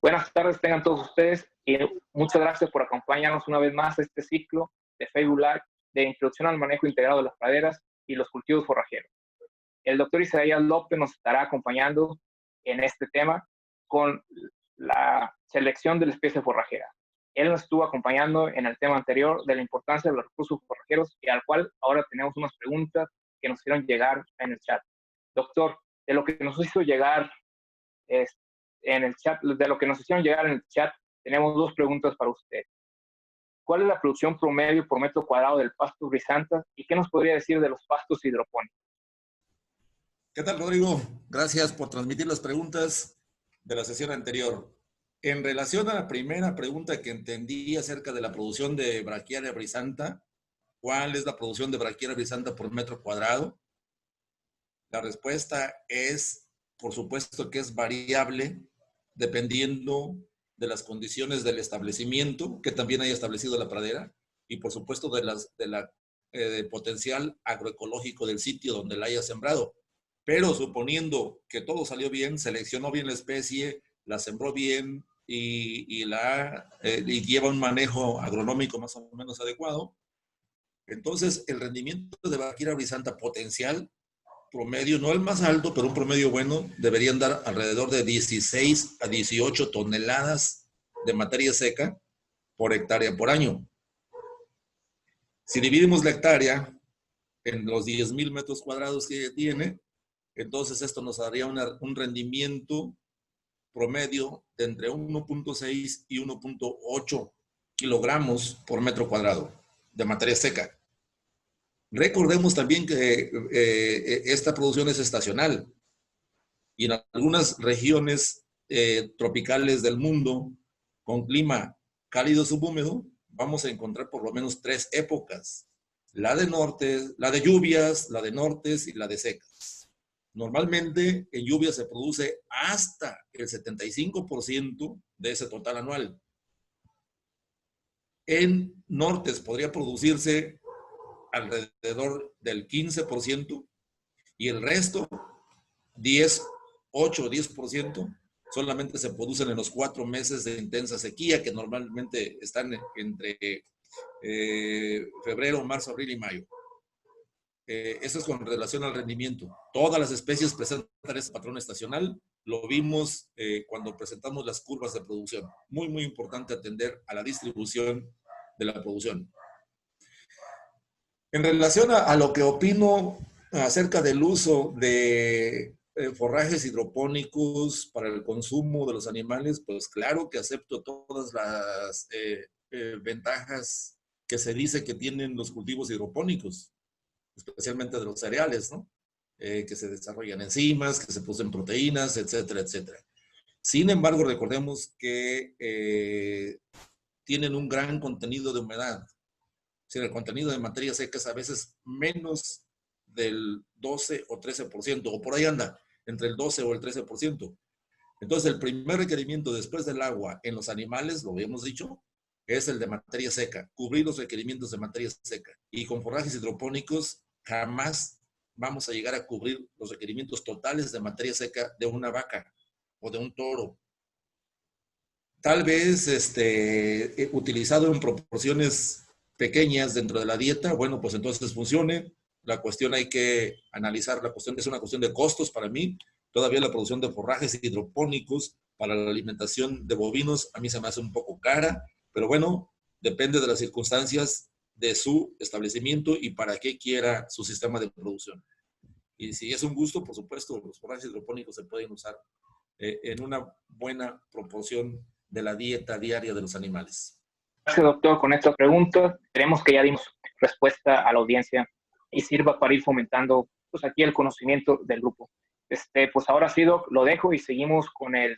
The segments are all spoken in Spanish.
Buenas tardes, tengan todos ustedes y muchas gracias por acompañarnos una vez más a este ciclo de Facebook Live de Introducción al Manejo Integrado de las Praderas y los Cultivos Forrajeros. El doctor Isaías López nos estará acompañando en este tema con la selección de la especie forrajera. Él nos estuvo acompañando en el tema anterior de la importancia de los recursos forrajeros y al cual ahora tenemos unas preguntas que nos hicieron llegar en el chat. Doctor, de lo que nos hizo llegar en el chat, de lo que nos hicieron llegar en el chat, tenemos dos preguntas para usted. ¿Cuál es la producción promedio por metro cuadrado del pasto brisanta y qué nos podría decir de los pastos hidropónicos? ¿Qué tal, Rodrigo? Gracias por transmitir las preguntas de la sesión anterior. En relación a la primera pregunta que entendí acerca de la producción de Brachiaria brisanta, ¿cuál es la producción de Brachiaria brisanta por metro cuadrado? La respuesta es, por supuesto que es variable dependiendo de las condiciones del establecimiento que también haya establecido la pradera y por supuesto del potencial agroecológico del sitio donde la haya sembrado. Pero suponiendo que todo salió bien, seleccionó bien la especie, la sembró bien y lleva un manejo agronómico más o menos adecuado, entonces el rendimiento de Brachiaria brisanta potencial promedio, no el más alto, pero un promedio bueno, deberían dar alrededor de 16 a 18 toneladas de materia seca por hectárea por año. Si dividimos la hectárea en los 10,000 metros cuadrados que tiene, entonces esto nos daría un rendimiento promedio de entre 1.6 y 1.8 kilogramos por metro cuadrado de materia seca. Recordemos también que esta producción es estacional y en algunas regiones tropicales del mundo con clima cálido subhúmedo vamos a encontrar por lo menos 3 épocas: la de norte, la de lluvias, la de nortes y la de secas. Normalmente en lluvias se produce hasta el 75% de ese total anual. En nortes podría producirse alrededor del 15% y el resto, 8 o 10%, solamente se producen en los 4 meses de intensa sequía que normalmente están entre febrero, marzo, abril y mayo. Eso es con relación al rendimiento. Todas las especies presentan este patrón estacional. Lo vimos cuando presentamos las curvas de producción. Muy, muy importante atender a la distribución de la producción. En relación a lo que opino acerca del uso de forrajes hidropónicos para el consumo de los animales, pues claro que acepto todas las ventajas que se dice que tienen los cultivos hidropónicos, especialmente de los cereales, ¿no? Que se desarrollan enzimas, que se producen proteínas, etcétera, etcétera. Sin embargo, recordemos que tienen un gran contenido de humedad. Si el contenido de materia seca es a veces menos del 12 o 13%, o por ahí anda, entre el 12 o el 13%. Entonces, el primer requerimiento después del agua en los animales, lo habíamos dicho, es el de materia seca, cubrir los requerimientos de materia seca. Y con forrajes hidropónicos jamás vamos a llegar a cubrir los requerimientos totales de materia seca de una vaca o de un toro. Tal vez utilizado en proporciones pequeñas dentro de la dieta, bueno, pues entonces funcione. La cuestión hay que analizar, la cuestión es una cuestión de costos para mí. Todavía la producción de forrajes hidropónicos para la alimentación de bovinos a mí se me hace un poco cara, pero bueno, depende de las circunstancias de su establecimiento y para qué quiera su sistema de producción. Y si es un gusto, por supuesto, los forrajes hidropónicos se pueden usar en una buena proporción de la dieta diaria de los animales. Gracias, doctor. Con esta pregunta, creemos que ya dimos respuesta a la audiencia y sirva para ir fomentando pues, aquí el conocimiento del grupo. Pues ahora sí, doc, lo dejo y seguimos con el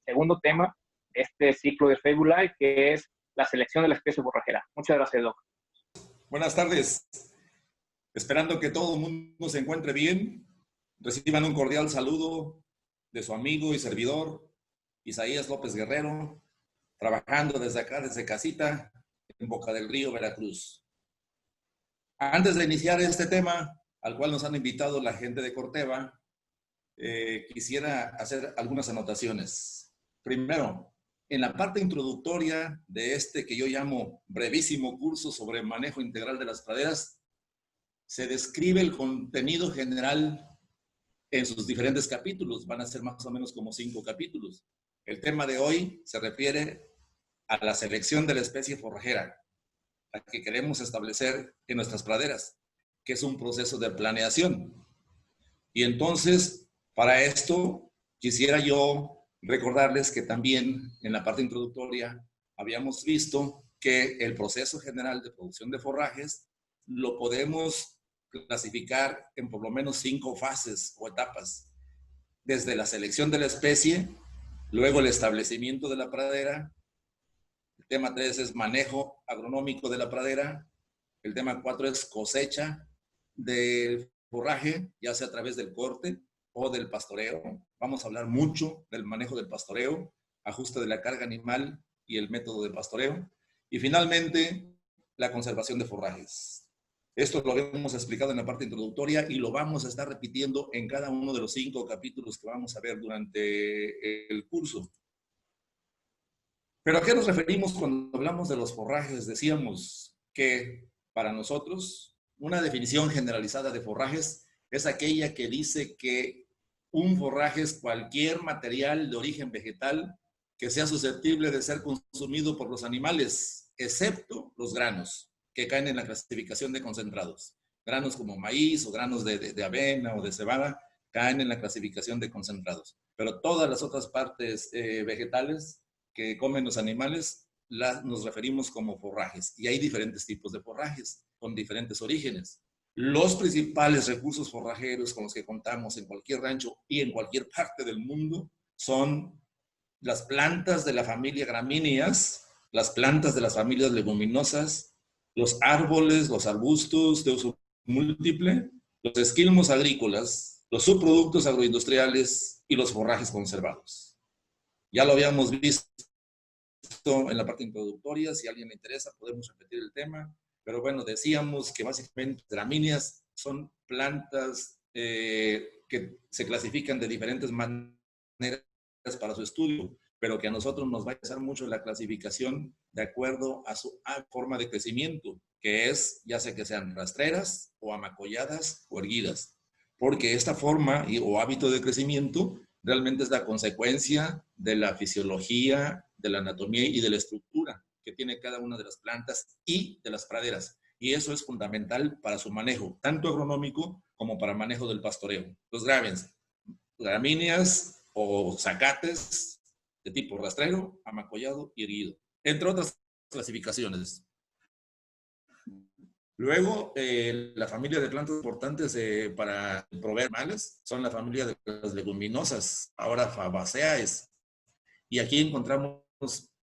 segundo tema de este ciclo de Facebook Live, que es la selección de la especie forrajera. Muchas gracias, doc. Buenas tardes. Esperando que todo el mundo se encuentre bien, reciban un cordial saludo de su amigo y servidor, Isaías López Guerrero, trabajando desde acá, desde casita, en Boca del Río, Veracruz. Antes de iniciar este tema, al cual nos han invitado la gente de Corteva, quisiera hacer algunas anotaciones. Primero, en la parte introductoria de este que yo llamo brevísimo curso sobre manejo integral de las praderas, se describe el contenido general en sus diferentes capítulos. Van a ser más o menos como 5 capítulos. El tema de hoy se refiere a la selección de la especie forrajera, la que queremos establecer en nuestras praderas, que es un proceso de planeación. Y entonces, para esto, quisiera yo recordarles que también en la parte introductoria habíamos visto que el proceso general de producción de forrajes lo podemos clasificar en por lo menos 5 fases o etapas. Desde la selección de la especie, luego el establecimiento de la pradera, el tema 3 es manejo agronómico de la pradera, el tema 4 es cosecha del forraje, ya sea a través del corte o del pastoreo. Vamos a hablar mucho del manejo del pastoreo, ajuste de la carga animal y el método de pastoreo. Y finalmente, la conservación de forrajes. Esto lo habíamos explicado en la parte introductoria y lo vamos a estar repitiendo en cada uno de los 5 capítulos que vamos a ver durante el curso. ¿Pero a qué nos referimos cuando hablamos de los forrajes? Decíamos que para nosotros una definición generalizada de forrajes es aquella que dice que un forraje es cualquier material de origen vegetal que sea susceptible de ser consumido por los animales, excepto los granos, que caen en la clasificación de concentrados. Granos como maíz o granos de avena o de cebada caen en la clasificación de concentrados. Pero todas las otras partes vegetales que comen los animales nos referimos como forrajes. Y hay diferentes tipos de forrajes con diferentes orígenes. Los principales recursos forrajeros con los que contamos en cualquier rancho y en cualquier parte del mundo son las plantas de la familia gramíneas, las plantas de las familias leguminosas, los árboles, los arbustos de uso múltiple, los esquilmos agrícolas, los subproductos agroindustriales y los forrajes conservados. Ya lo habíamos visto en la parte introductoria, si a alguien le interesa podemos repetir el tema, pero bueno, decíamos que básicamente gramíneas son plantas que se clasifican de diferentes maneras para su estudio, pero que a nosotros nos va a interesar mucho la clasificación de acuerdo a su forma de crecimiento, que es ya sea que sean rastreras o amacolladas o erguidas, porque esta forma o hábito de crecimiento realmente es la consecuencia de la fisiología, de la anatomía y de la estructura que tiene cada una de las plantas y de las praderas. Y eso es fundamental para su manejo, tanto agronómico como para manejo del pastoreo. Entonces, grábense, gramíneas o zacates de tipo rastrero, amacollado y erguido, entre otras clasificaciones. Luego, la familia de plantas importantes para proveer animales son la familia de las leguminosas, ahora Fabaceae. Y aquí encontramos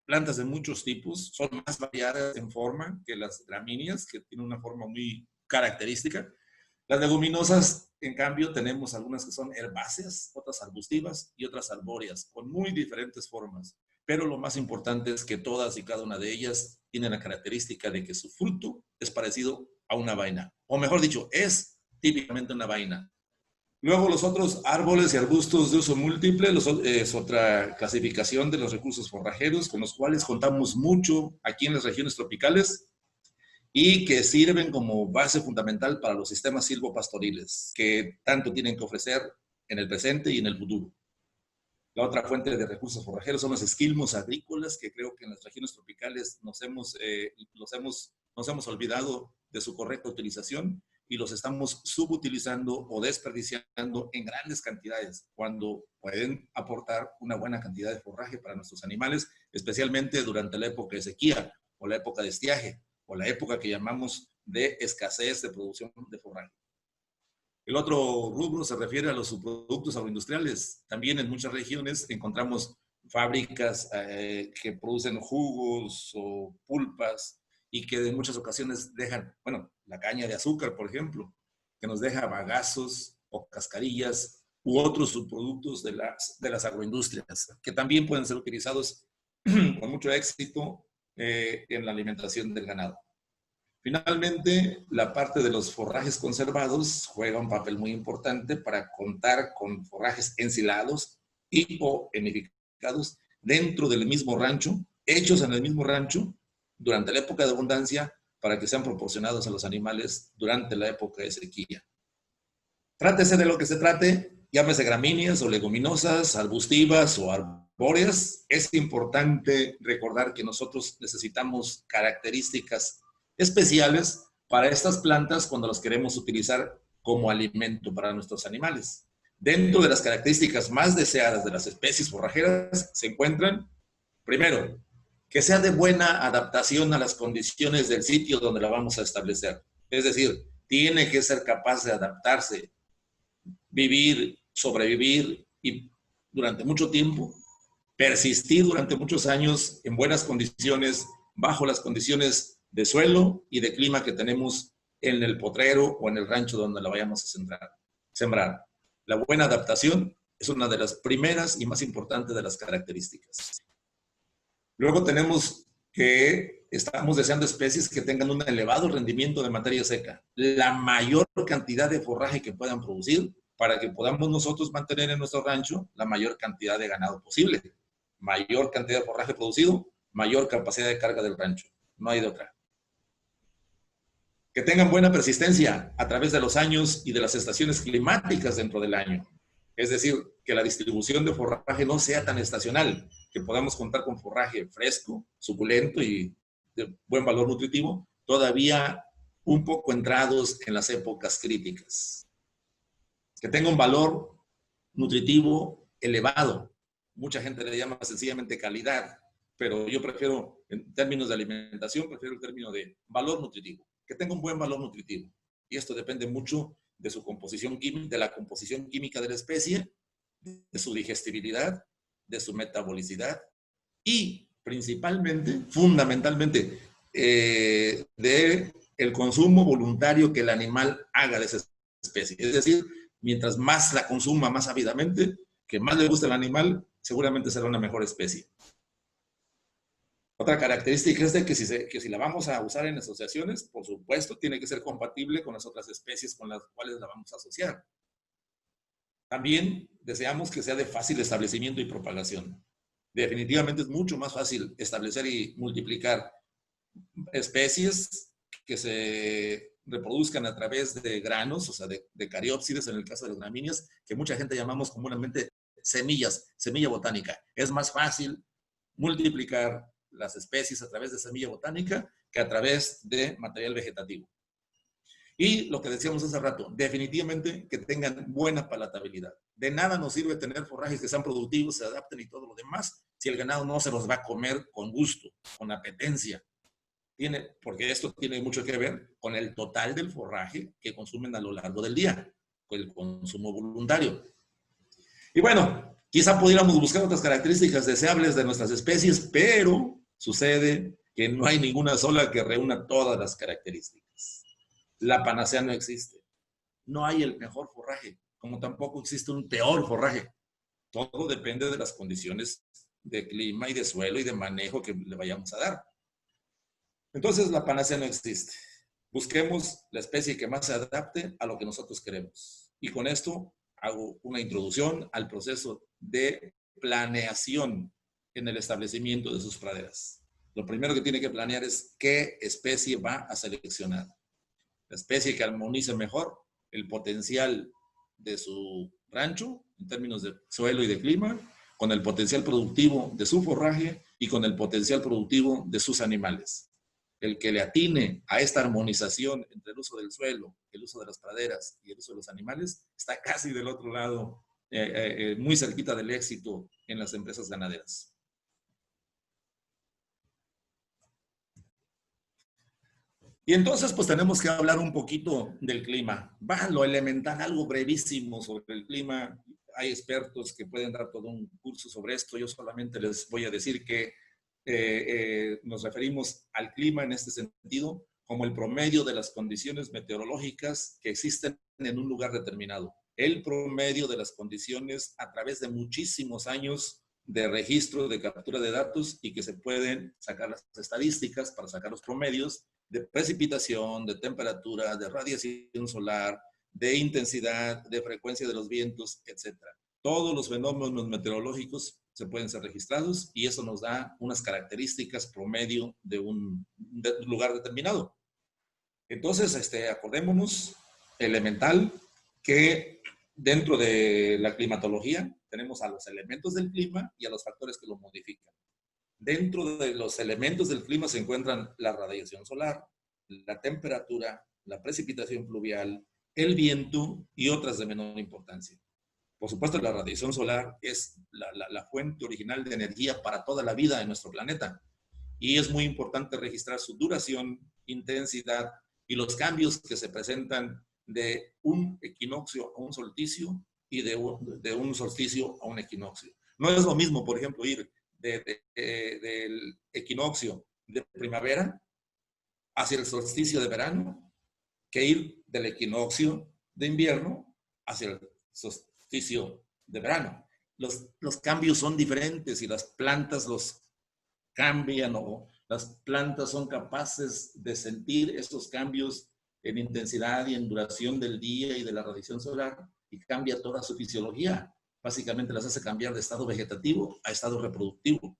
plantas de muchos tipos, son más variadas en forma que las gramíneas, que tienen una forma muy característica. Las leguminosas, en cambio, tenemos algunas que son herbáceas, otras arbustivas y otras arbóreas, con muy diferentes formas. Pero lo más importante es que todas y cada una de ellas tienen la característica de que su fruto es parecido a una vaina, o mejor dicho, es típicamente una vaina. Luego los otros árboles y arbustos de uso múltiple es otra clasificación de los recursos forrajeros con los cuales contamos mucho aquí en las regiones tropicales y que sirven como base fundamental para los sistemas silvopastoriles que tanto tienen que ofrecer en el presente y en el futuro. La otra fuente de recursos forrajeros son los esquilmos agrícolas, que creo que en las regiones tropicales nos hemos olvidado de su correcta utilización y los estamos subutilizando o desperdiciando en grandes cantidades, cuando pueden aportar una buena cantidad de forraje para nuestros animales, especialmente durante la época de sequía o la época de estiaje o la época que llamamos de escasez de producción de forraje. El otro rubro se refiere a los subproductos agroindustriales. También en muchas regiones encontramos fábricas que producen jugos o pulpas y que en muchas ocasiones dejan, bueno, la caña de azúcar, por ejemplo, que nos deja bagazos o cascarillas u otros subproductos de las agroindustrias, que también pueden ser utilizados con mucho éxito en la alimentación del ganado. Finalmente, la parte de los forrajes conservados juega un papel muy importante para contar con forrajes ensilados y o enificados dentro del mismo rancho, hechos en el mismo rancho, durante la época de abundancia, para que sean proporcionados a los animales durante la época de sequía. Trátese de lo que se trate, llámese gramíneas o leguminosas, arbustivas o arbóreas, es importante recordar que nosotros necesitamos características especiales para estas plantas cuando las queremos utilizar como alimento para nuestros animales. Dentro de las características más deseadas de las especies forrajeras se encuentran, primero, que sea de buena adaptación a las condiciones del sitio donde la vamos a establecer. Es decir, tiene que ser capaz de adaptarse, vivir, sobrevivir y durante mucho tiempo, persistir durante muchos años en buenas condiciones, bajo las condiciones de suelo y de clima que tenemos en el potrero o en el rancho donde la vayamos a sembrar. La buena adaptación es una de las primeras y más importantes de las características. Luego tenemos que estamos deseando especies que tengan un elevado rendimiento de materia seca, la mayor cantidad de forraje que puedan producir para que podamos nosotros mantener en nuestro rancho la mayor cantidad de ganado posible. Mayor cantidad de forraje producido, mayor capacidad de carga del rancho. No hay de otra. Que tengan buena persistencia a través de los años y de las estaciones climáticas dentro del año. Es decir, que la distribución de forraje no sea tan estacional, que podamos contar con forraje fresco, suculento y de buen valor nutritivo, todavía un poco entrados en las épocas críticas. Que tenga un valor nutritivo elevado. Mucha gente le llama sencillamente calidad, pero yo prefiero, en términos de alimentación, prefiero el término de valor nutritivo. Que tenga un buen valor nutritivo. Y esto depende mucho de su composición química, de la composición química de la especie, de su digestibilidad, de su metabolicidad y principalmente, fundamentalmente, de el consumo voluntario que el animal haga de esa especie. Es decir, mientras más la consuma más ávidamente, que más le guste al animal, seguramente será una mejor especie. Otra característica es de que si la vamos a usar en asociaciones, por supuesto, tiene que ser compatible con las otras especies con las cuales la vamos a asociar. También deseamos que sea de fácil establecimiento y propagación. Definitivamente es mucho más fácil establecer y multiplicar especies que se reproduzcan a través de granos, o sea, de cariópsides en el caso de las gramíneas, que mucha gente llamamos comúnmente semillas, semilla botánica. Es más fácil multiplicar las especies a través de semilla botánica que a través de material vegetativo. Y lo que decíamos hace rato, definitivamente que tengan buena palatabilidad. De nada nos sirve tener forrajes que sean productivos, se adapten y todo lo demás, si el ganado no se los va a comer con gusto, con apetencia. Porque esto tiene mucho que ver con el total del forraje que consumen a lo largo del día, con el consumo voluntario. Y bueno, quizá pudiéramos buscar otras características deseables de nuestras especies, pero sucede que no hay ninguna sola que reúna todas las características. La panacea no existe. No hay el mejor forraje, como tampoco existe un peor forraje. Todo depende de las condiciones de clima y de suelo y de manejo que le vayamos a dar. Entonces, la panacea no existe. Busquemos la especie que más se adapte a lo que nosotros queremos. Y con esto hago una introducción al proceso de planeación en el establecimiento de sus praderas. Lo primero que tiene que planear es qué especie va a seleccionar. La especie que armonice mejor el potencial de su rancho en términos de suelo y de clima, con el potencial productivo de su forraje y con el potencial productivo de sus animales. El que le atine a esta armonización entre el uso del suelo, el uso de las praderas y el uso de los animales, está casi del otro lado, muy cerquita del éxito en las empresas ganaderas. Y entonces, pues tenemos que hablar un poquito del clima. Va lo elemental, algo brevísimo sobre el clima. Hay expertos que pueden dar todo un curso sobre esto. Yo solamente les voy a decir que nos referimos al clima en este sentido como el promedio de las condiciones meteorológicas que existen en un lugar determinado. El promedio de las condiciones a través de muchísimos años de registro, de captura de datos y que se pueden sacar las estadísticas para sacar los promedios de precipitación, de temperatura, de radiación solar, de intensidad, de frecuencia de los vientos, etc. Todos los fenómenos meteorológicos se pueden ser registrados y eso nos da unas características promedio de un lugar determinado. Entonces, acordémonos, elemental, que dentro de la climatología tenemos a los elementos del clima y a los factores que lo modifican. Dentro de los elementos del clima se encuentran la radiación solar, la temperatura, la precipitación pluvial, el viento y otras de menor importancia. Por supuesto, la radiación solar es la fuente original de energía para toda la vida en nuestro planeta. Y es muy importante registrar su duración, intensidad y los cambios que se presentan de un equinoccio a un solsticio y de un solsticio a un equinoccio. No es lo mismo, por ejemplo, ir del equinoccio de primavera hacia el solsticio de verano que ir del equinoccio de invierno hacia el solsticio de verano. Los cambios son diferentes y las plantas los cambian o las plantas son capaces de sentir estos cambios en intensidad y en duración del día y de la radiación solar y cambia toda su fisiología. Básicamente las hace cambiar de estado vegetativo a estado reproductivo.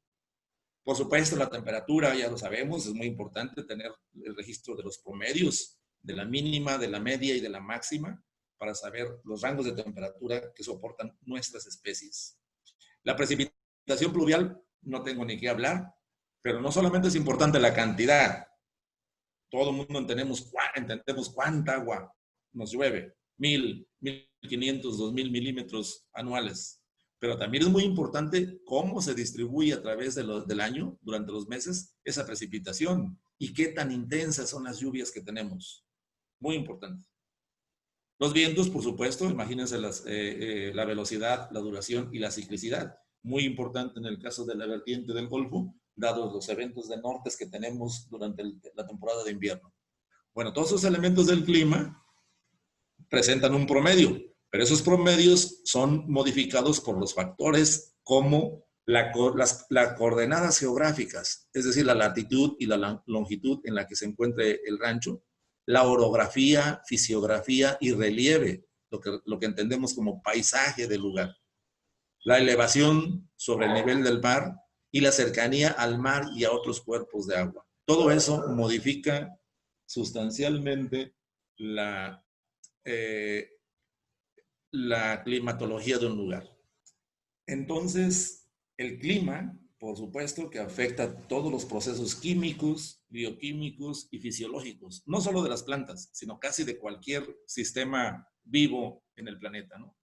Por supuesto, la temperatura, ya lo sabemos, es muy importante tener el registro de los promedios, de la mínima, de la media y de la máxima, para saber los rangos de temperatura que soportan nuestras especies. La precipitación pluvial, no tengo ni qué hablar, pero no solamente es importante la cantidad. Todo el mundo entendemos cuánta agua nos llueve, 1,000, 1,500, 2,000 milímetros anuales. Pero también es muy importante cómo se distribuye a través del año, durante los meses, esa precipitación y qué tan intensas son las lluvias que tenemos. Muy importante. Los vientos, por supuesto, imagínense la velocidad, la duración y la ciclicidad. Muy importante en el caso de la vertiente del Golfo, dados los eventos de nortes que tenemos durante la temporada de invierno. Bueno, todos esos elementos del clima presentan un promedio, pero esos promedios son modificados por los factores como las coordenadas geográficas, es decir, la latitud y la longitud en la que se encuentre el rancho, la orografía, fisiografía y relieve, lo que entendemos como paisaje del lugar, la elevación sobre el nivel del mar y la cercanía al mar y a otros cuerpos de agua. Todo eso modifica sustancialmente la climatología de un lugar. Entonces, el clima, por supuesto, que afecta todos los procesos químicos, bioquímicos y fisiológicos, no solo de las plantas, sino casi de cualquier sistema vivo en el planeta, ¿no?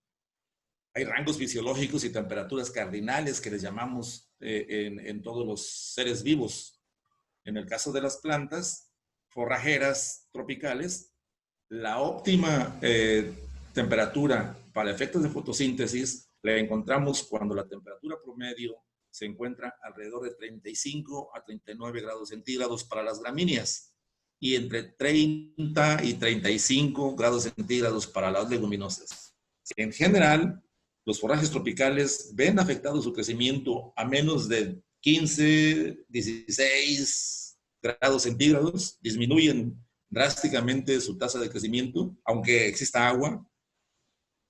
Hay rangos fisiológicos y temperaturas cardinales que les llamamos en todos los seres vivos. En el caso de las plantas forrajeras tropicales, la óptima temperatura para efectos de fotosíntesis la encontramos cuando la temperatura promedio se encuentra alrededor de 35 a 39 grados centígrados para las gramíneas y entre 30 y 35 grados centígrados para las leguminosas. En general, los forrajes tropicales ven afectado su crecimiento a menos de 15, 16 grados centígrados, disminuyen drásticamente su tasa de crecimiento, aunque exista agua,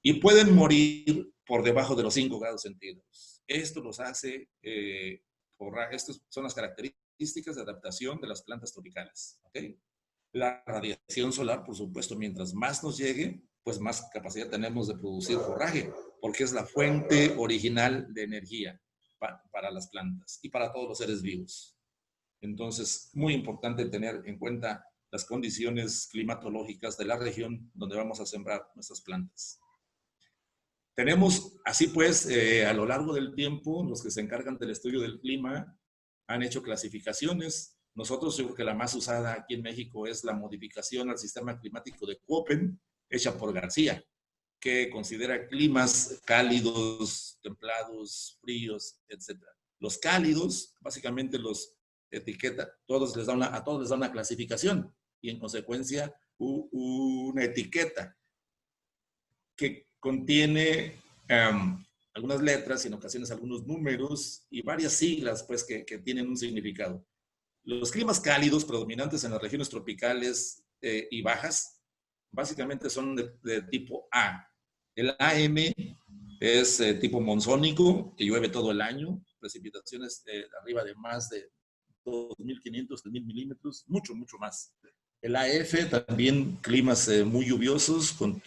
y pueden morir por debajo de los 5 grados centígrados. Esto los hace, estas son las características de adaptación de las plantas tropicales. ¿Okay? La radiación solar, por supuesto, mientras más nos llegue, pues más capacidad tenemos de producir forraje, porque es la fuente original de energía para las plantas y para todos los seres vivos. Entonces, muy importante tener en cuenta las condiciones climatológicas de la región donde vamos a sembrar nuestras plantas. Tenemos, así pues, a lo largo del tiempo, los que se encargan del estudio del clima han hecho clasificaciones. Nosotros, yo creo que la más usada aquí en México es la modificación al sistema climático de Köppen, hecha por García, que considera climas cálidos, templados, fríos, etc. Los cálidos, básicamente los etiqueta, a todos les da una clasificación y en consecuencia una etiqueta que contiene algunas letras y en ocasiones algunos números y varias siglas pues que tienen un significado. Los climas cálidos predominantes en las regiones tropicales y bajas básicamente son de tipo A. El AM Es tipo monzónico, que llueve todo el año, precipitaciones arriba de más de 2.500, 3.000 milímetros, mucho, mucho más. El AF también climas muy lluviosos con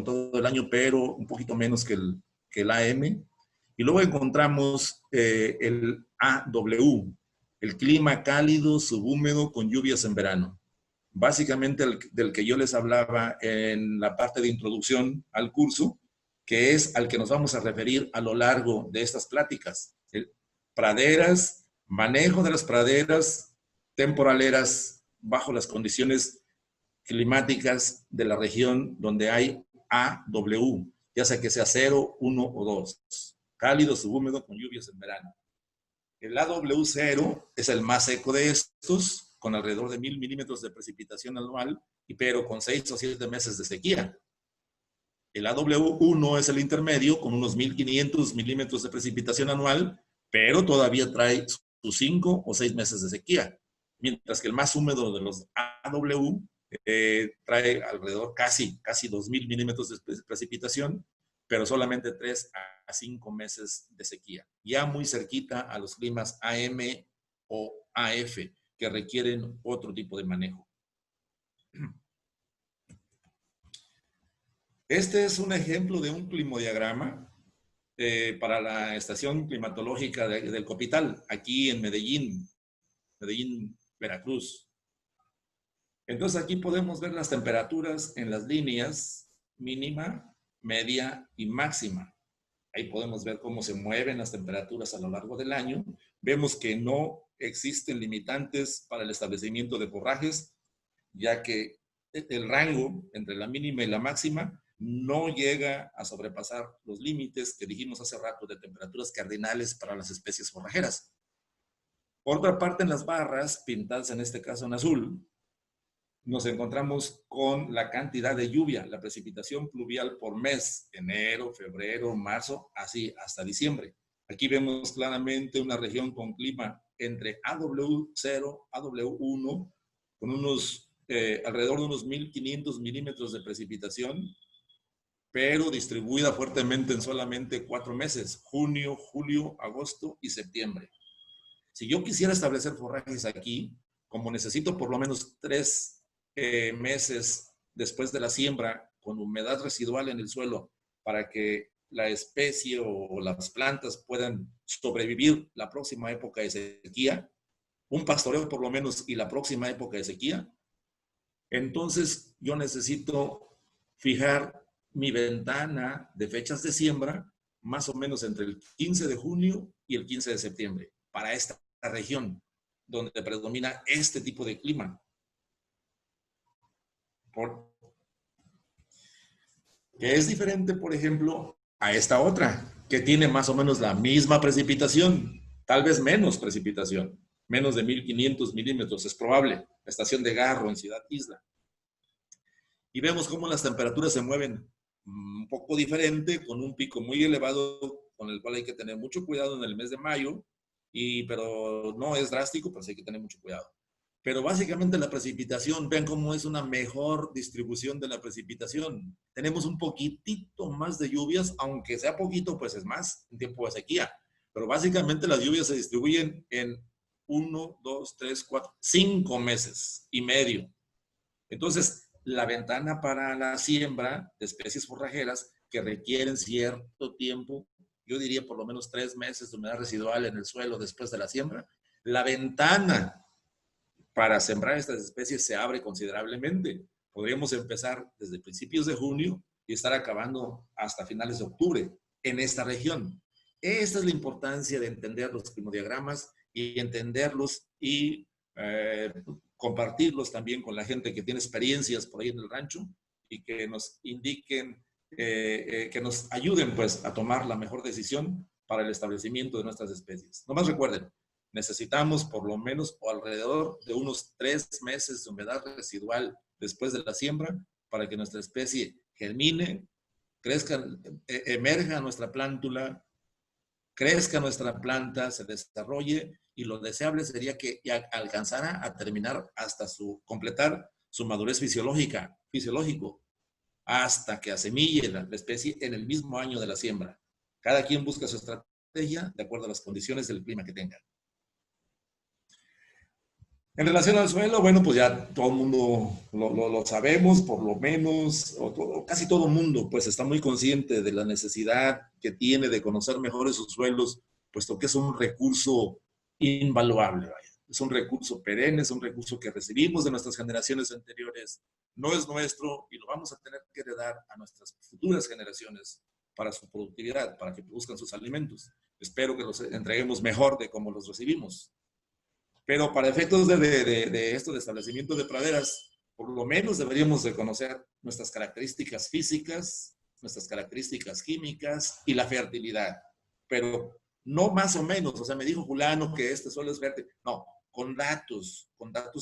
todo el año, pero un poquito menos que el AM. Y luego encontramos el AW, el clima cálido, subhúmedo, con lluvias en verano. Básicamente del que yo les hablaba en la parte de introducción al curso, que es al que nos vamos a referir a lo largo de estas pláticas. Praderas, manejo de las praderas temporaleras bajo las condiciones climáticas de la región donde hay AW, ya sea que sea 0, 1 o 2. Cálido, subhúmedo, con lluvias en verano. El AW0 es el más seco de estos, con alrededor de 1.000 milímetros de precipitación anual, pero con 6 o 7 meses de sequía. El AW1 es el intermedio, con unos 1.500 milímetros de precipitación anual, pero todavía trae sus 5 o 6 meses de sequía. Mientras que el más húmedo de los AW trae alrededor casi 2.000 milímetros de precipitación, pero solamente 3 a 5 meses de sequía. Ya muy cerquita a los climas AM o AF, que requieren otro tipo de manejo. Este es un ejemplo de un climodiagrama para la estación climatológica del Copital, aquí en Medellín, Veracruz. Entonces aquí podemos ver las temperaturas en las líneas mínima, media y máxima. Ahí podemos ver cómo se mueven las temperaturas a lo largo del año. Vemos que no existen limitantes para el establecimiento de forrajes, ya que el rango entre la mínima y la máxima no llega a sobrepasar los límites que dijimos hace rato de temperaturas cardinales para las especies forrajeras. Por otra parte, en las barras, pintadas en este caso en azul, nos encontramos con la cantidad de lluvia, la precipitación pluvial por mes, enero, febrero, marzo, así hasta diciembre. Aquí vemos claramente una región con clima entre AW0, AW1, con alrededor de unos 1.500 milímetros de precipitación, pero distribuida fuertemente en solamente 4 meses, junio, julio, agosto y septiembre. Si yo quisiera establecer forrajes aquí, como necesito por lo menos 3 meses después de la siembra con humedad residual en el suelo para que la especie o las plantas puedan sobrevivir la próxima época de sequía, un pastoreo por lo menos y la próxima época de sequía, entonces yo necesito fijar mi ventana de fechas de siembra más o menos entre el 15 de junio y el 15 de septiembre para esta región donde predomina este tipo de clima. Que es diferente, por ejemplo, a esta otra, que tiene más o menos la misma precipitación, tal vez menos precipitación, menos de 1.500 milímetros, es probable, la estación de Garro en Ciudad Isla. Y vemos cómo las temperaturas se mueven un poco diferente, con un pico muy elevado, con el cual hay que tener mucho cuidado en el mes de mayo, pero no es drástico, pero sí hay que tener mucho cuidado. Pero básicamente la precipitación, vean cómo es una mejor distribución de la precipitación. Tenemos un poquitito más de lluvias, aunque sea poquito, pues es más en tiempo de sequía. Pero básicamente las lluvias se distribuyen en 1, 2, 3, 4, 5 meses y medio. Entonces, la ventana para la siembra de especies forrajeras que requieren cierto tiempo, yo diría por lo menos 3 meses de humedad residual en el suelo después de la siembra, la ventana para sembrar estas especies se abre considerablemente. Podríamos empezar desde principios de junio y estar acabando hasta finales de octubre en esta región. Esta es la importancia de entender los climodiagramas y entenderlos y compartirlos también con la gente que tiene experiencias por ahí en el rancho y que nos indiquen, que nos ayuden pues a tomar la mejor decisión para el establecimiento de nuestras especies. Nomás recuerden, necesitamos por lo menos o alrededor de unos 3 meses de humedad residual después de la siembra para que nuestra especie germine, crezca, emerja nuestra plántula, crezca nuestra planta, se desarrolle y lo deseable sería que ya alcanzara a terminar hasta completar su madurez fisiológico. hasta que asemille la especie en el mismo año de la siembra. Cada quien busca su estrategia de acuerdo a las condiciones del clima que tenga. En relación al suelo, bueno, pues ya todo el mundo lo sabemos, por lo menos, casi todo el mundo, pues está muy consciente de la necesidad que tiene de conocer mejor esos suelos, puesto que es un recurso invaluable, vaya. Es un recurso perenne, es un recurso que recibimos de nuestras generaciones anteriores, no es nuestro y lo vamos a tener que heredar a nuestras futuras generaciones para su productividad, para que produzcan sus alimentos. Espero que los entreguemos mejor de como los recibimos. Pero para efectos de esto de establecimiento de praderas, por lo menos deberíamos de conocer nuestras características físicas, nuestras características químicas y la fertilidad. Pero no más o menos, o sea, me dijo fulano que este suelo es fértil. No, con datos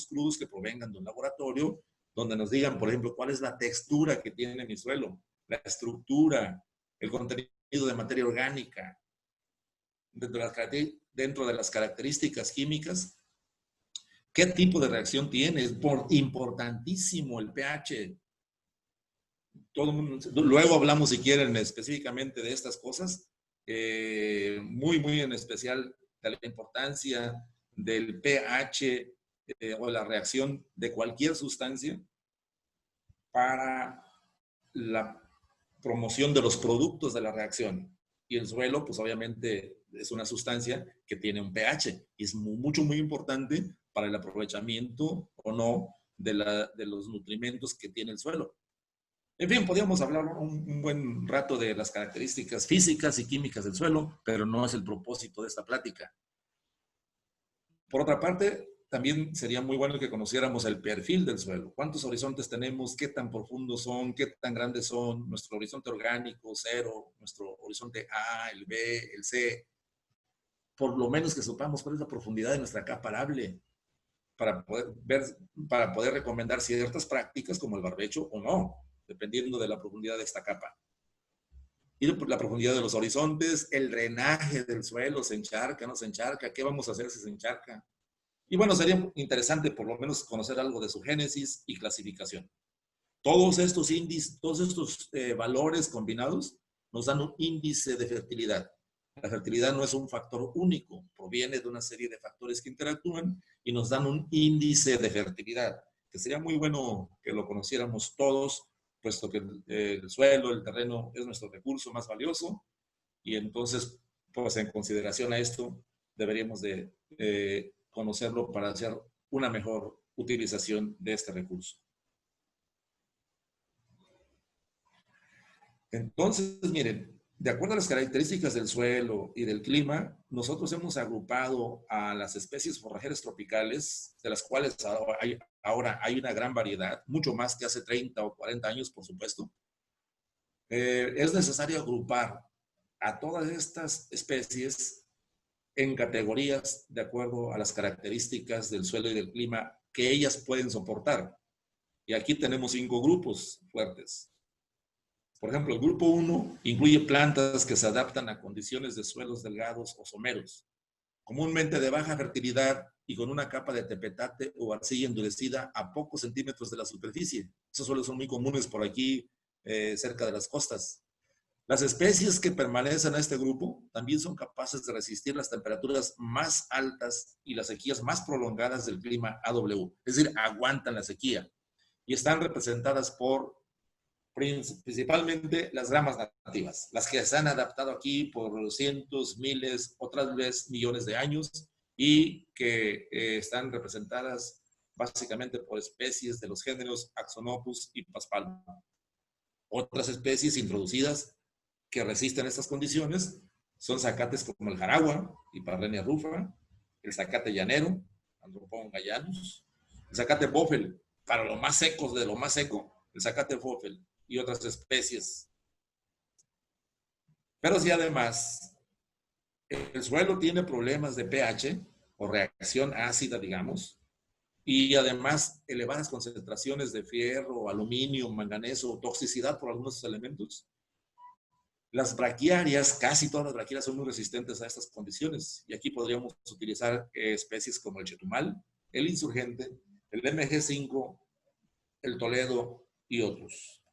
crudos que provengan de un laboratorio, donde nos digan, por ejemplo, cuál es la textura que tiene mi suelo, la estructura, el contenido de materia orgánica, dentro de las características químicas. ¿Qué tipo de reacción tiene? Es importantísimo el pH. Luego hablamos, si quieren, específicamente de estas cosas. Muy en especial de la importancia del pH o la reacción de cualquier sustancia para la promoción de los productos de la reacción. Y el suelo, pues obviamente es una sustancia que tiene un pH y es muy importante para el aprovechamiento o no de los nutrimentos que tiene el suelo. En fin, podríamos hablar un buen rato de las características físicas y químicas del suelo, pero no es el propósito de esta plática. Por otra parte, también sería muy bueno que conociéramos el perfil del suelo. ¿Cuántos horizontes tenemos? ¿Qué tan profundos son? ¿Qué tan grandes son? Nuestro horizonte orgánico, 0, nuestro horizonte A, el B, el C. Por lo menos que sepamos cuál es la profundidad de nuestra capa arable para poder recomendar ciertas prácticas como el barbecho o no, dependiendo de la profundidad de esta capa. Y la profundidad de los horizontes, el drenaje del suelo, se encharca, no se encharca, ¿qué vamos a hacer si se encharca? Y bueno, sería interesante por lo menos conocer algo de su génesis y clasificación. Todos estos valores combinados nos dan un índice de fertilidad. La fertilidad no es un factor único, proviene de una serie de factores que interactúan y nos dan un índice de fertilidad, que sería muy bueno que lo conociéramos todos, puesto que el suelo, el terreno es nuestro recurso más valioso y entonces, pues en consideración a esto, deberíamos de conocerlo para hacer una mejor utilización de este recurso. Entonces, miren, de acuerdo a las características del suelo y del clima, nosotros hemos agrupado a las especies forrajeras tropicales, de las cuales ahora hay una gran variedad, mucho más que hace 30 o 40 años, por supuesto. Es necesario agrupar a todas estas especies en categorías de acuerdo a las características del suelo y del clima que ellas pueden soportar. Y aquí tenemos 5 grupos fuertes. Por ejemplo, el grupo 1 incluye plantas que se adaptan a condiciones de suelos delgados o someros, comúnmente de baja fertilidad y con una capa de tepetate o arcilla endurecida a pocos centímetros de la superficie. Esos suelos son muy comunes por aquí, cerca de las costas. Las especies que permanecen a este grupo también son capaces de resistir las temperaturas más altas y las sequías más prolongadas del clima AW, es decir, aguantan la sequía y están representadas por principalmente las ramas nativas, las que se han adaptado aquí por cientos, miles, otras veces millones de años y que están representadas básicamente por especies de los géneros Axonopus y Paspalum. Otras especies introducidas que resisten estas condiciones son zacates como el jaragua, Hiparrhenia rufa, el zacate llanero, Andropogon gallanus, el zacate bófel, para los más secos de lo más seco, el zacate bófel y otras especies. Pero si además el suelo tiene problemas de pH o reacción ácida, digamos, y además elevadas concentraciones de fierro, aluminio, manganeso, toxicidad por algunos elementos, las braquiarias, casi todas las braquiarias son muy resistentes a estas condiciones. Y aquí podríamos utilizar especies como el chetumal, el insurgente, el MG5, el Toledo y otros.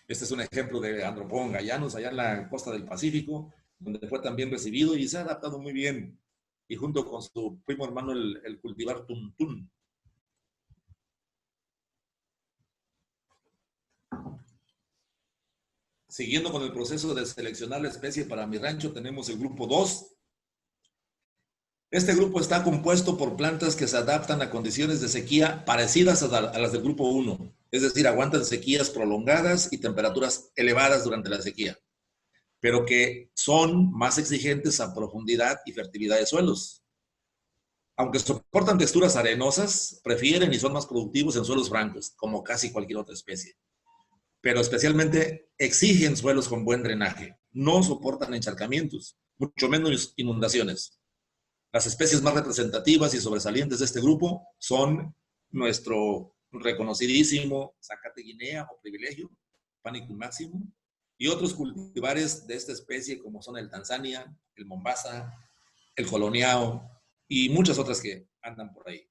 Este es un ejemplo de Andropodon gayanus, allá en la costa del Pacífico, donde fue también recibido y se ha adaptado muy bien. Y junto con su primo hermano, el cultivar tuntún. Siguiendo con el proceso de seleccionar la especie para mi rancho, tenemos el grupo 2. Este grupo está compuesto por plantas que se adaptan a condiciones de sequía parecidas a las del grupo 1, es decir, aguantan sequías prolongadas y temperaturas elevadas durante la sequía, pero que son más exigentes a profundidad y fertilidad de suelos. Aunque soportan texturas arenosas, prefieren y son más productivos en suelos francos, como casi cualquier otra especie. Pero especialmente exigen suelos con buen drenaje. No soportan encharcamientos, mucho menos inundaciones. Las especies más representativas y sobresalientes de este grupo son nuestro reconocidísimo zacate guinea o privilegio, Panicum maximum, y otros cultivares de esta especie como son el Tanzania, el Mombasa, el Coloniao y muchas otras que andan por ahí.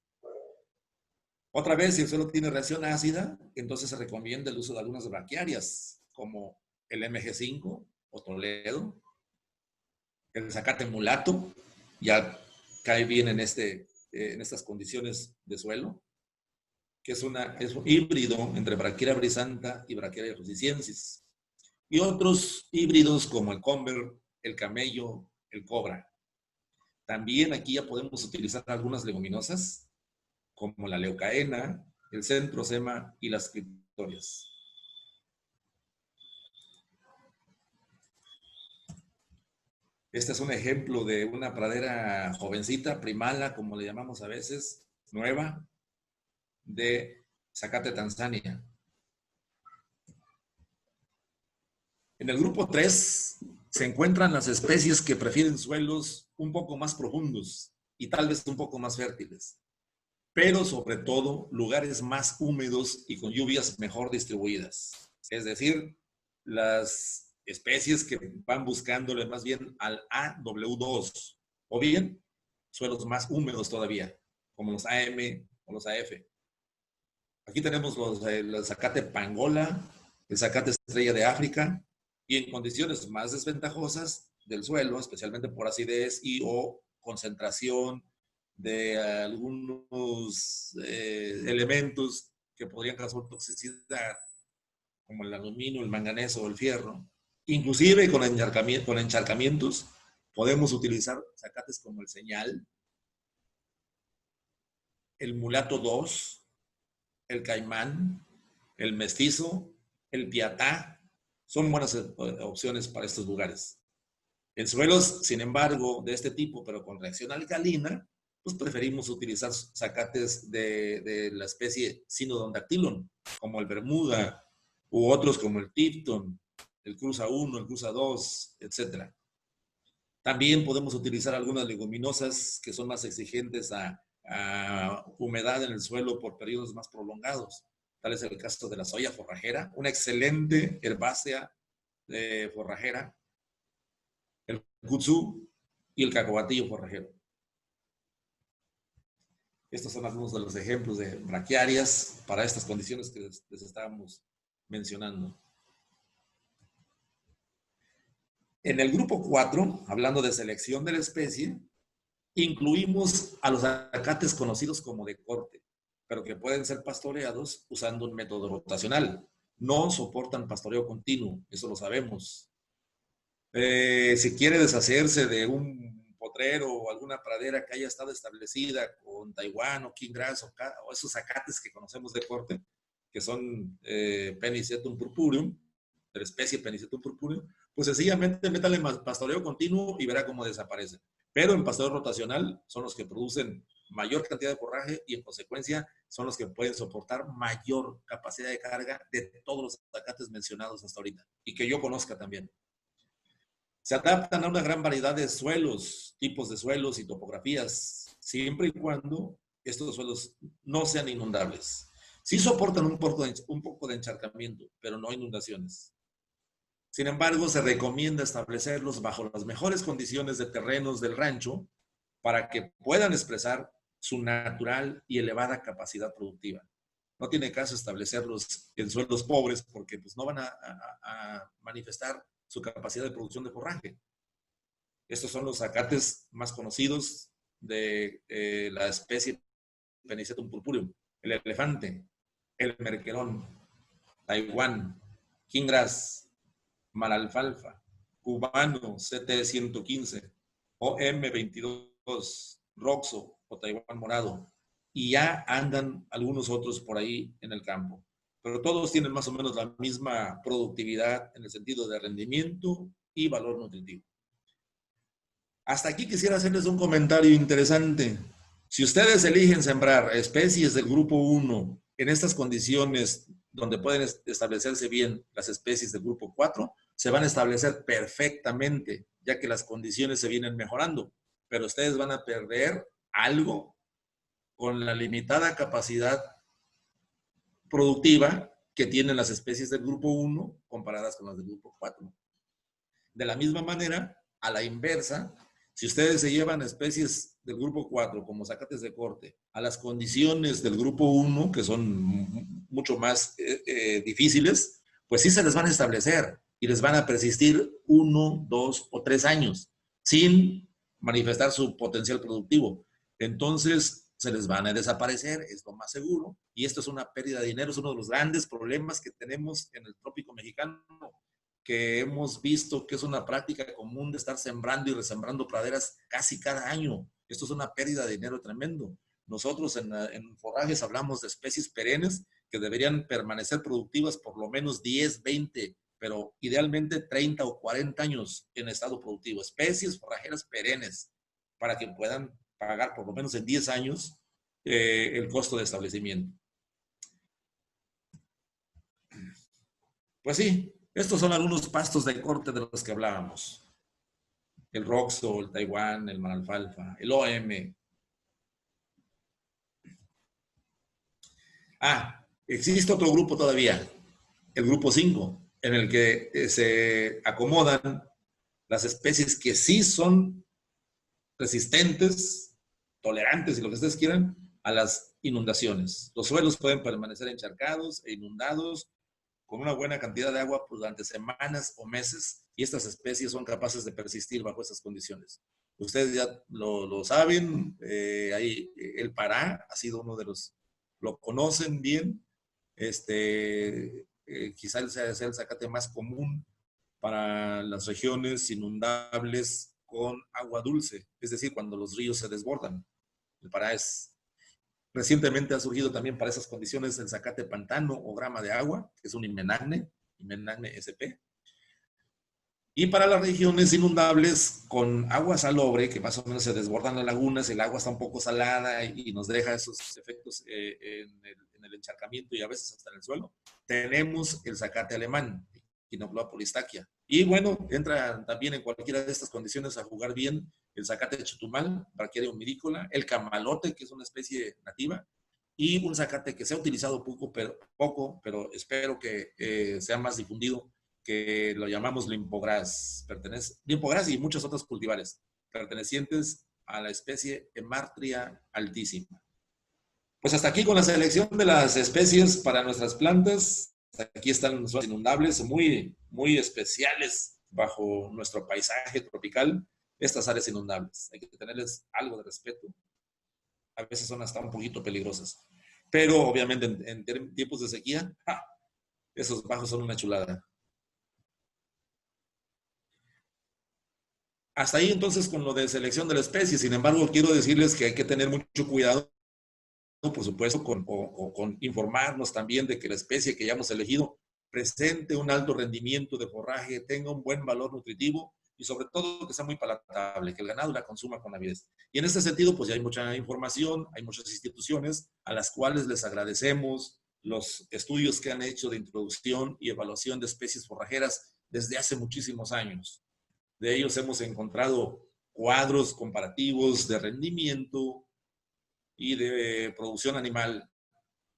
Otra vez, si el suelo tiene reacción ácida, entonces se recomienda el uso de algunas braquiarias, como el MG5 o Toledo, el zacate mulato, ya cae bien en estas condiciones de suelo, que es un híbrido entre Brachiaria brisanta y Brachiaria rusiciensis. Y otros híbridos como el comber, el camello, el cobra. También aquí ya podemos utilizar algunas leguminosas, como la leucaena, el centrosema y las criptorias. Este es un ejemplo de una pradera jovencita, primala, como le llamamos a veces, nueva, de zacate Tanzania. En el grupo 3 se encuentran las especies que prefieren suelos un poco más profundos y tal vez un poco más fértiles, pero sobre todo lugares más húmedos y con lluvias mejor distribuidas. Es decir, las especies que van buscándole más bien al AW2, o bien suelos más húmedos todavía, como los AM o los AF. Aquí tenemos el zacate pangola, el zacate estrella de África, y en condiciones más desventajosas del suelo, especialmente por acidez y o concentración de algunos elementos que podrían causar toxicidad, como el aluminio, el manganeso o el fierro. Inclusive con encharcamientos, podemos utilizar zacates como el señal, el mulato 2, el caimán, el mestizo, el piatá. Son buenas opciones para estos lugares. En suelos, sin embargo, de este tipo, pero con reacción alcalina, pues preferimos utilizar zacates de la especie Cynodon-dactylon, como el Bermuda, u otros como el Tipton, el Cruza 1, el Cruza 2, etc. También podemos utilizar algunas leguminosas que son más exigentes a humedad en el suelo por periodos más prolongados. Tal es el caso de la soya forrajera, una excelente herbácea forrajera, el kudzu y el cacahuatillo forrajero. Estos son algunos de los ejemplos de braquiarias para estas condiciones que les estábamos mencionando. En el grupo 4, hablando de selección de la especie, incluimos a los zacates conocidos como de corte, pero que pueden ser pastoreados usando un método rotacional. No soportan pastoreo continuo, eso lo sabemos. Si quiere deshacerse de un potrero o alguna pradera que haya estado establecida con Taiwán o Kinggrass o esos zacates que conocemos de corte, que son Penicetum purpureum, de la especie Penicetum purpureum, pues sencillamente métale pastoreo continuo y verá cómo desaparece. Pero en pastoreo rotacional son los que producen mayor cantidad de forraje y en consecuencia son los que pueden soportar mayor capacidad de carga de todos los zacates mencionados hasta ahorita y que yo conozca también. Se adaptan a una gran variedad de suelos, tipos de suelos y topografías, siempre y cuando estos suelos no sean inundables. Sí soportan un poco de encharcamiento, pero no inundaciones. Sin embargo, se recomienda establecerlos bajo las mejores condiciones de terrenos del rancho para que puedan expresar su natural y elevada capacidad productiva. no tiene caso establecerlos en suelos pobres porque pues, no van a manifestar su capacidad de producción de forraje. Estos son los zacates más conocidos de la especie Penicetum purpureum, el elefante, el merquerón, Taiwán, Kingras, malalfalfa, cubano CT115, OM22, Roxo o Taiwán morado. Y ya andan algunos otros por ahí en el campo. Pero todos tienen más o menos la misma productividad en el sentido de rendimiento y valor nutritivo. Hasta aquí quisiera hacerles un comentario interesante. Si ustedes eligen sembrar especies del grupo 1 en estas condiciones donde pueden establecerse bien las especies del grupo 4, se van a establecer perfectamente, ya que las condiciones se vienen mejorando. Pero ustedes van a perder algo con la limitada capacidad productiva que tienen las especies del grupo 1 comparadas con las del grupo 4. De la misma manera, a la inversa, si ustedes se llevan especies del grupo 4 como zacates de corte a las condiciones del grupo 1, que son mucho más difíciles, pues sí se les van a establecer y les van a persistir 1, 2 o 3 años sin manifestar su potencial productivo. Entonces se les van a desaparecer, es lo más seguro, y esto es una pérdida de dinero, es uno de los grandes problemas que tenemos en el trópico mexicano, que hemos visto que es una práctica común de estar sembrando y resembrando praderas casi cada año. Esto es una pérdida de dinero tremendo. Nosotros en forrajes hablamos de especies perennes que deberían permanecer productivas por lo menos 10, 20, pero idealmente 30 o 40 años en estado productivo. Especies forrajeras perennes para que puedan pagar por lo menos en 10 años el costo de establecimiento. Pues sí, estos son algunos pastos de corte de los que hablábamos. El Roxo, el Taiwán, el malalfalfa, el OM. Existe otro grupo todavía, el grupo 5, en el que se acomodan las especies que sí son resistentes, tolerantes, si lo que ustedes quieran, a las inundaciones. Los suelos pueden permanecer encharcados e inundados con una buena cantidad de agua durante semanas o meses, y estas especies son capaces de persistir bajo esas condiciones. Ustedes ya lo saben, ahí el Pará ha sido uno de los, lo conocen bien, quizás sea el zacate más común para las regiones inundables con agua dulce, es decir, cuando los ríos se desbordan. El Pará es... Recientemente ha surgido también para esas condiciones el zacate pantano o grama de agua, que es un Hymenagne SP. Y para las regiones inundables con agua salobre, que más o menos se desbordan las lagunas, el agua está un poco salada y nos deja esos efectos en el encharcamiento y a veces hasta en el suelo, tenemos el zacate alemán, Echinoploa polystachya. Y bueno, entra también en cualquiera de estas condiciones a jugar bien el zacate de Chetumal, Brachiaria humirícola, el camalote, que es una especie nativa, y un zacate que se ha utilizado poco, pero espero que sea más difundido, que lo llamamos limpogras, limpogras y muchos otros cultivares, pertenecientes a la especie Hemartria altísima. Pues hasta aquí con la selección de las especies para nuestras plantas. Aquí están zonas inundables muy, muy especiales bajo nuestro paisaje tropical, estas áreas inundables. Hay que tenerles algo de respeto. A veces son hasta un poquito peligrosas. Pero obviamente en tiempos de sequía, esos bajos son una chulada. Hasta ahí entonces con lo de selección de la especie. Sin embargo, quiero decirles que hay que tener mucho cuidado, por supuesto, con informarnos también de que la especie que ya hemos elegido presente un alto rendimiento de forraje, tenga un buen valor nutritivo y sobre todo que sea muy palatable, que el ganado la consuma con avidez. Y en este sentido, pues ya hay mucha información, hay muchas instituciones a las cuales les agradecemos los estudios que han hecho de introducción y evaluación de especies forrajeras desde hace muchísimos años. De ellos hemos encontrado cuadros comparativos de rendimiento y de producción animal,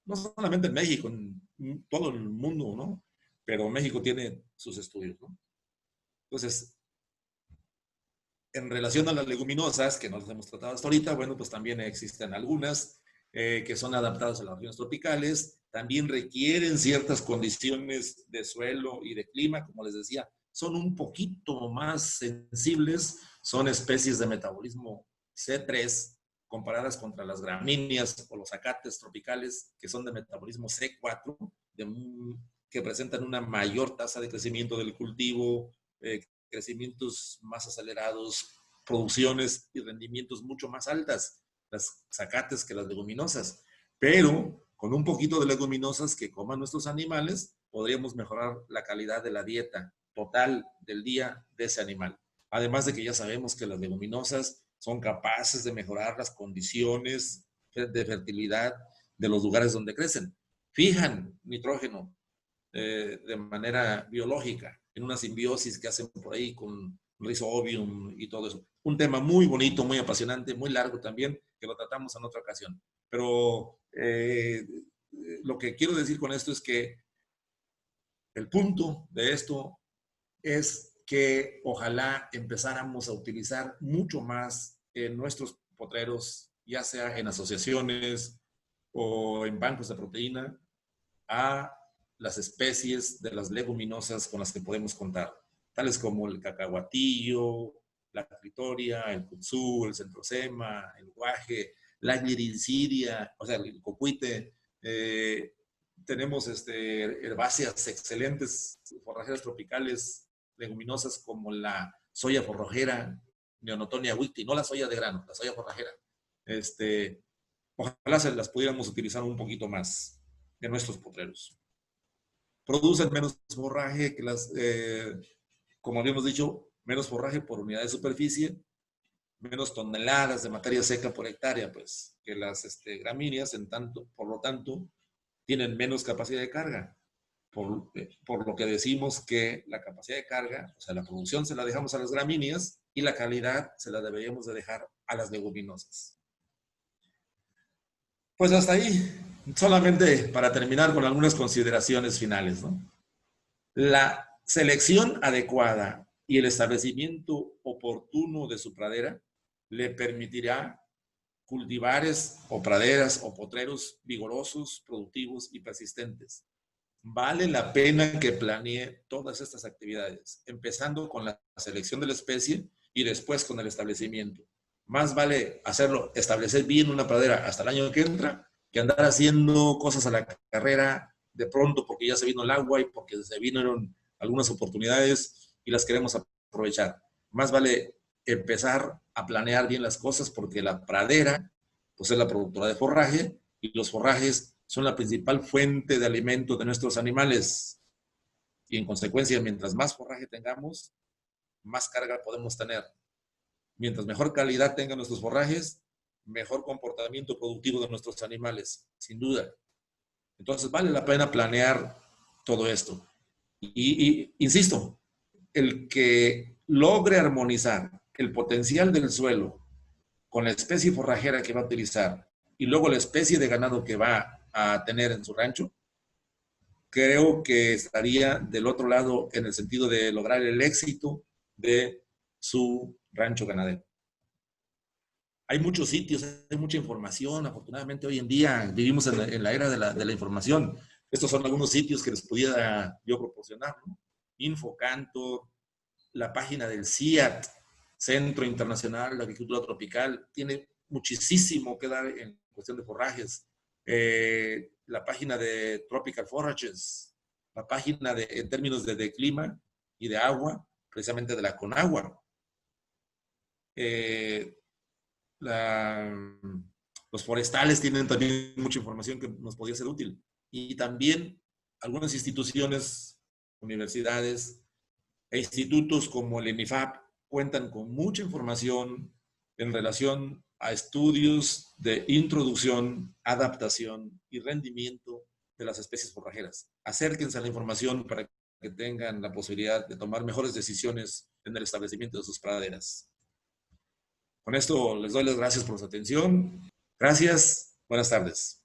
no solamente en México, en todo el mundo, ¿no? Pero México tiene sus estudios, ¿no? Entonces, en relación a las leguminosas, que no las hemos tratado hasta ahorita, bueno, pues también existen algunas que son adaptadas a las regiones tropicales, también requieren ciertas condiciones de suelo y de clima, como les decía, son un poquito más sensibles, son especies de metabolismo C3 comparadas contra las gramíneas o los zacates tropicales que son de metabolismo C4, que presentan una mayor tasa de crecimiento del cultivo, crecimientos más acelerados, producciones y rendimientos mucho más altas, las zacates que las leguminosas. Pero con un poquito de leguminosas que coman nuestros animales, podríamos mejorar la calidad de la dieta total del día de ese animal. Además de que ya sabemos que las leguminosas son capaces de mejorar las condiciones de fertilidad de los lugares donde crecen. Fijan nitrógeno de manera biológica en una simbiosis que hacen por ahí con Rhizobium y todo eso. Un tema muy bonito, muy apasionante, muy largo también, que lo tratamos en otra ocasión. Pero lo que quiero decir con esto es que el punto de esto es que ojalá empezáramos a utilizar mucho más en nuestros potreros, ya sea en asociaciones o en bancos de proteína, a las especies de las leguminosas con las que podemos contar, tales como el cacahuatillo, la clitoria, el kutzú, el centrosema, el guaje, la gliricidia, o sea, el cocuite. Tenemos herbáceas excelentes, forrajeras tropicales, leguminosas como la soya forrajera, Neonotonia wicti, no la soya de grano, la soya forrajera. Ojalá se las pudiéramos utilizar un poquito más de nuestros potreros. Producen menos forraje que las, como habíamos dicho, menos forraje por unidad de superficie, menos toneladas de materia seca por hectárea, pues, que las gramíneas, por lo tanto, tienen menos capacidad de carga. Por lo que decimos que la capacidad de carga, o sea, la producción se la dejamos a las gramíneas y la calidad se la deberíamos de dejar a las leguminosas. Pues hasta ahí, solamente para terminar con algunas consideraciones finales, ¿no? La selección adecuada y el establecimiento oportuno de su pradera le permitirá cultivares o praderas o potreros vigorosos, productivos y persistentes. Vale la pena que planee todas estas actividades, empezando con la selección de la especie y después con el establecimiento. Más vale hacerlo, establecer bien una pradera hasta el año que entra, que andar haciendo cosas a la carrera de pronto porque ya se vino el agua y porque se vinieron algunas oportunidades y las queremos aprovechar. Más vale empezar a planear bien las cosas porque la pradera pues es la productora de forraje y los forrajes son la principal fuente de alimento de nuestros animales. Y en consecuencia, mientras más forraje tengamos, más carga podemos tener. Mientras mejor calidad tengan nuestros forrajes, mejor comportamiento productivo de nuestros animales, sin duda. Entonces vale la pena planear todo esto. Y insisto, el que logre armonizar el potencial del suelo con la especie forrajera que va a utilizar y luego la especie de ganado que va a tener en su rancho, creo que estaría del otro lado en el sentido de lograr el éxito de su rancho ganadero. Hay muchos sitios, hay mucha información. Afortunadamente hoy en día vivimos en la era de la información. Estos son algunos sitios que les pudiera yo proporcionar, ¿no? Infocantor, la página del CIAT, Centro Internacional de Agricultura Tropical, tiene muchísimo que dar en cuestión de forrajes. La página de Tropical Forages, la página en términos de clima y de agua, precisamente de la Conagua. Los forestales tienen también mucha información que nos podría ser útil. Y también algunas instituciones, universidades e institutos como el ENIFAP cuentan con mucha información en relación a estudios de introducción, adaptación y rendimiento de las especies forrajeras. Acérquense a la información para que tengan la posibilidad de tomar mejores decisiones en el establecimiento de sus praderas. Con esto les doy las gracias por su atención. Gracias. Buenas tardes.